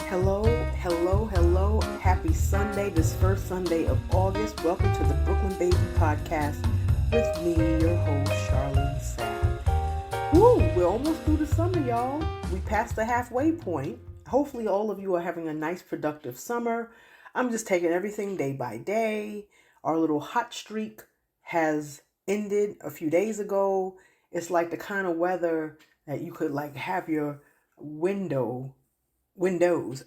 Hello, hello, hello. Happy Sunday, this first Sunday of August. Welcome to the Brooklyn Baby Podcast with me, your host, Charlene Sapp. Woo, we're almost through the summer, y'all. We passed the halfway point. Hopefully all of you are having a nice, productive summer. I'm just taking everything day by day. Our little hot streak has ended a few days ago. It's like the kind of weather that you could have your windows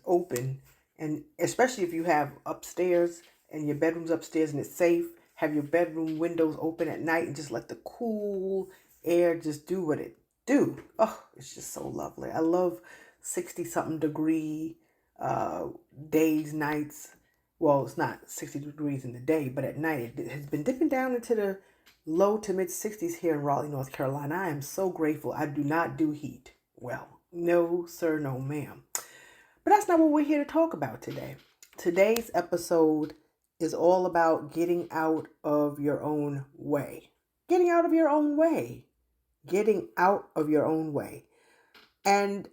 open, and especially if you have upstairs and your bedroom's upstairs and it's safe, have your bedroom windows open at night and just let the cool air just do what it do. Oh, it's just so lovely. I love 60 something degree days, nights. Well, it's not 60 degrees in the day, but at night it has been dipping down into the low to mid 60s here in Raleigh, North Carolina. I am so grateful. I do not do heat. Well, no sir, no ma'am. But that's not what we're here to talk about today. Today's episode is all about getting out of your own way. Getting out of your own way. Getting out of your own way. And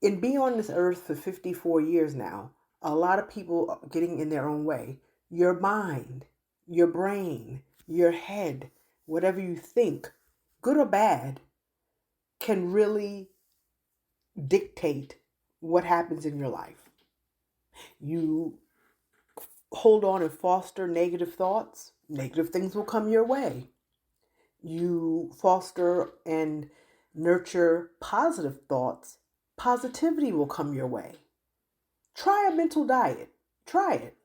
in being on this earth for 54 years now, a lot of people are getting in their own way. Your mind, your brain, your head, whatever you think, good or bad, can really dictate what happens in your life. You hold on and foster negative thoughts, negative things will come your way. You foster and nurture positive thoughts, positivity will come your way. Try a mental diet. Try it.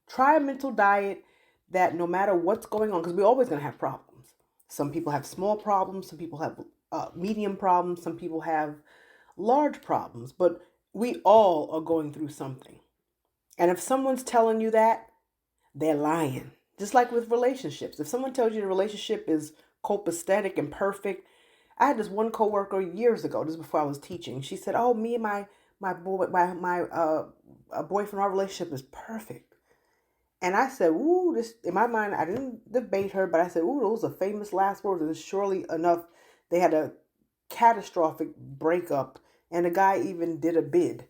Try a mental diet that no matter what's going on, because we're always going to have problems. Some people have small problems, some people have medium problems, some people have large problems, but we all are going through something. And if someone's telling you that, they're lying. Just like with relationships. If someone tells you the relationship is copacetic and perfect, I had this one coworker years ago, just before I was teaching. She said, "Oh, me and my boyfriend, our relationship is perfect." And I said, "Ooh, this." In my mind, I didn't debate her, but I said, "Ooh, those are famous last words." And surely enough, they had a catastrophic breakup, and the guy even did a bid.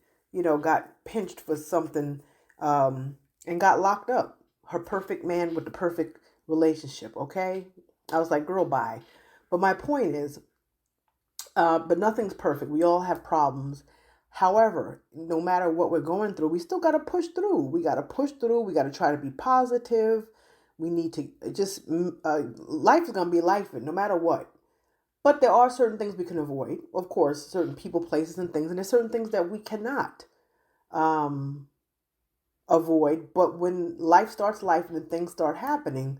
Got pinched for something, and got locked up. Her perfect man with the perfect relationship. Okay, I was like, "Girl, bye." But my point is, but nothing's perfect. We all have problems. However, no matter what we're going through, we still got to push through. We got to push through. We got to try to be positive. We need to just, life is going to be life no matter what. But there are certain things we can avoid. Of course, certain people, places, and things. And there's certain things that we cannot avoid. But when life starts life and things start happening,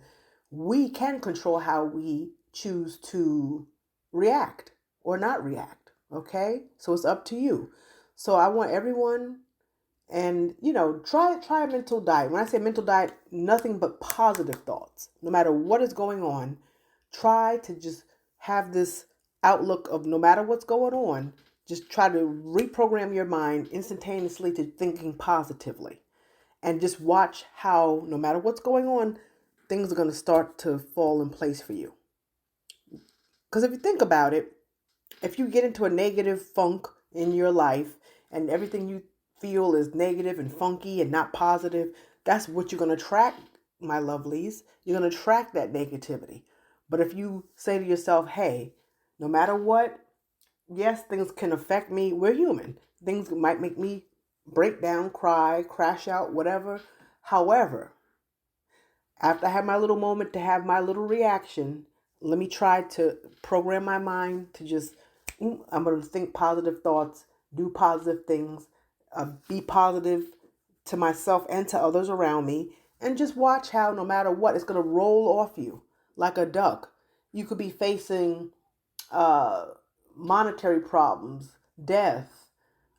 we can control how we choose to react or not react. Okay? So it's up to you. So I want everyone, and try a mental diet. When I say mental diet, nothing but positive thoughts. No matter what is going on, try to just have this outlook of no matter what's going on, just try to reprogram your mind instantaneously to thinking positively. And just watch how, no matter what's going on, things are going to start to fall in place for you. Because if you think about it, if you get into a negative funk in your life and everything you feel is negative and funky and not positive, that's what you're going to attract, my lovelies. You're going to attract that negativity. But if you say to yourself, hey, no matter what, yes, things can affect me. We're human. Things might make me break down, cry, crash out, whatever. However, after I have my little moment to have my little reaction, let me try to program my mind to just, I'm going to think positive thoughts, do positive things, be positive to myself and to others around me, and just watch how no matter what, it's going to roll off you like a duck. You could be facing monetary problems, death,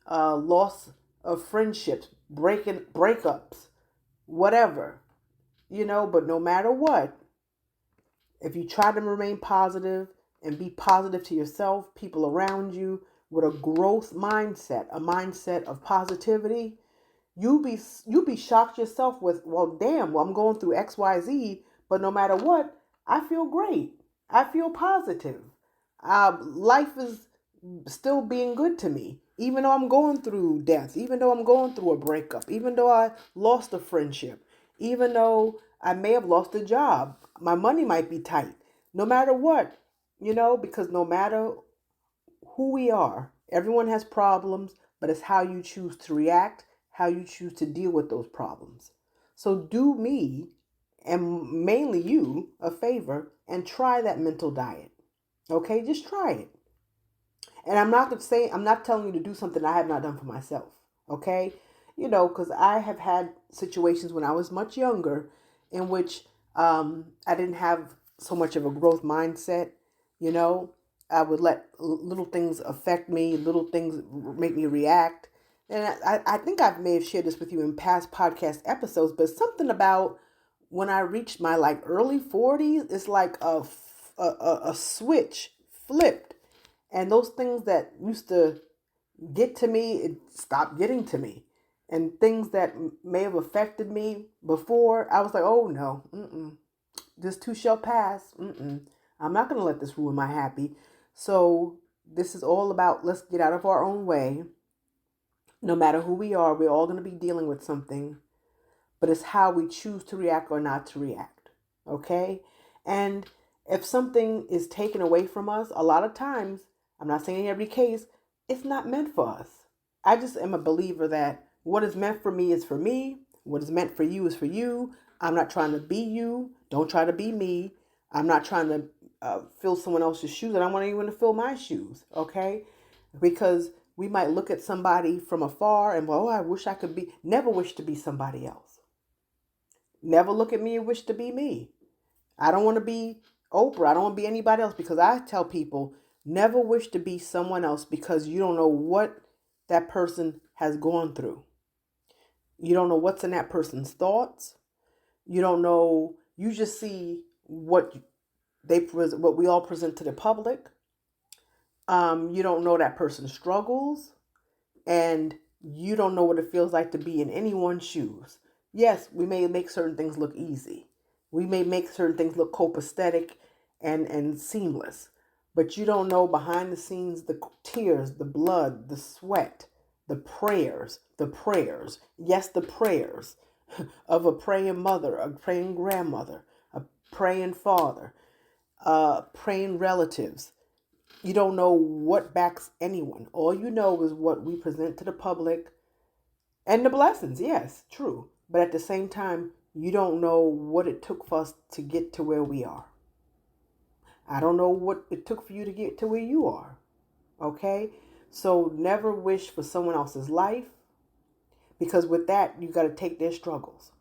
loss of friendships, breakups, whatever, but no matter what, if you try to remain positive and be positive to yourself, people around you, with a growth mindset, a mindset of positivity, you be shocked yourself with, well, damn, well, I'm going through XYZ, but no matter what, I feel great. I feel positive. Life is still being good to me. Even though I'm going through death, even though I'm going through a breakup, even though I lost a friendship, even though I may have lost a job, my money might be tight. No matter what, because no matter who we are, everyone has problems, but it's how you choose to react, how you choose to deal with those problems. So do me, and mainly you, a favor and try that mental diet. Okay, just try it. And I'm not telling you to do something I have not done for myself. Okay, because I have had situations when I was much younger in which I didn't have so much of a growth mindset. You know, I would let little things affect me, little things make me react. And I think I may have shared this with you in past podcast episodes, but something about when I reached my like early 40s, it's like a switch flipped, and those things that used to get to me, it stopped getting to me. And things that may have affected me before, I was like, oh no, this too shall pass. I'm not going to let this ruin my happy. So this is all about, let's get out of our own way. No matter who we are, we're all going to be dealing with something, but it's how we choose to react or not to react. Okay? And if something is taken away from us, a lot of times, I'm not saying in every case, it's not meant for us. I just am a believer that what is meant for me is for me. What is meant for you is for you. I'm not trying to be you. Don't try to be me. I'm not trying to fill someone else's shoes. I don't want anyone to fill my shoes. Okay? Because we might look at somebody from afar and, well, oh, I wish I could be, never wish to be somebody else. Never look at me and wish to be me. I don't want to be Oprah. I don't want to be anybody else, because I tell people never wish to be someone else, because you don't know what that person has gone through. You don't know what's in that person's thoughts. You don't know. You just see what what we all present to the public. You don't know that person's struggles, and you don't know what it feels like to be in anyone's shoes. Yes, we may make certain things look easy. We may make certain things look copacetic and seamless. But you don't know behind the scenes the tears, the blood, the sweat, the prayers, yes, the prayers of a praying mother, a praying grandmother, a praying father, praying relatives. You don't know what backs anyone. All you know is what we present to the public, and the blessings, yes, true. But at the same time, you don't know what it took for us to get to where we are. I don't know what it took for you to get to where you are. Okay? So never wish for someone else's life, because with that, you got to take their struggles.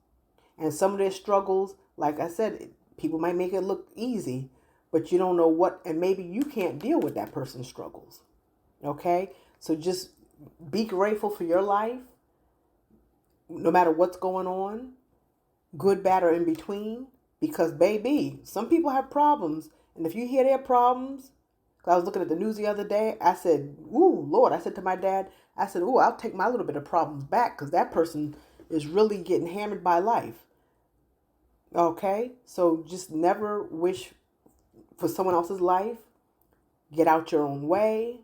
And some of their struggles, like I said, people might make it look easy, but you don't know what, and maybe you can't deal with that person's struggles. Okay? So just be grateful for your life, no matter what's going on, good, bad, or in between. Because, baby, some people have problems. And if you hear their problems, 'cause I was looking at the news the other day, I said, ooh, Lord, I said to my dad, I said, ooh, I'll take my little bit of problems back, because that person is really getting hammered by life. Okay? So just never wish for someone else's life. Get out your own way.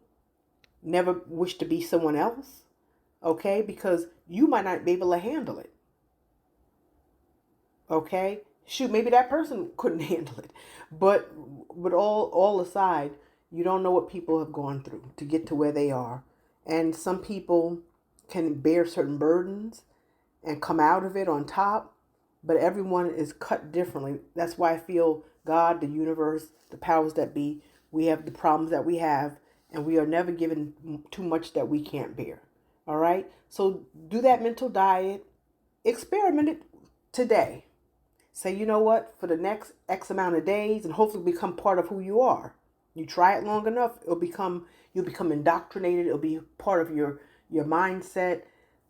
Never wish to be someone else. Okay? Because you might not be able to handle it. Okay? Shoot, maybe that person couldn't handle it. But all aside, you don't know what people have gone through to get to where they are. And some people can bear certain burdens and come out of it on top, but everyone is cut differently. That's why I feel God, the universe, the powers that be, we have the problems that we have, and we are never given too much that we can't bear. All right? So do that mental diet. Experiment it today. Say, you know what, for the next X amount of days, and hopefully become part of who you are. You try it long enough, you'll become indoctrinated. It'll be part of your mindset.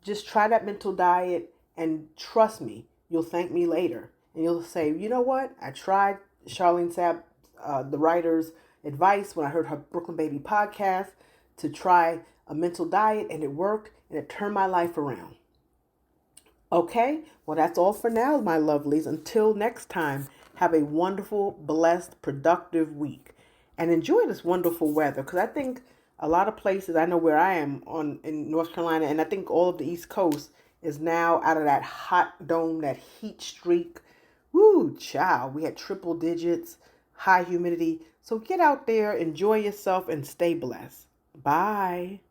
Just try that mental diet, and trust me, you'll thank me later. And you'll say, you know what, I tried Charlene Sapp, the writer's advice when I heard her Brooklyn Baby podcast, to try a mental diet, and it worked, and it turned my life around. Okay, well, that's all for now, my lovelies. Until next time, have a wonderful, blessed, productive week. And enjoy this wonderful weather, because I think A lot of places, I know where I am on in North Carolina, and I think all of the East Coast is now out of that hot dome, that heat streak. Woo, child. We had triple digits, high humidity. So get out there, enjoy yourself, and stay blessed. Bye.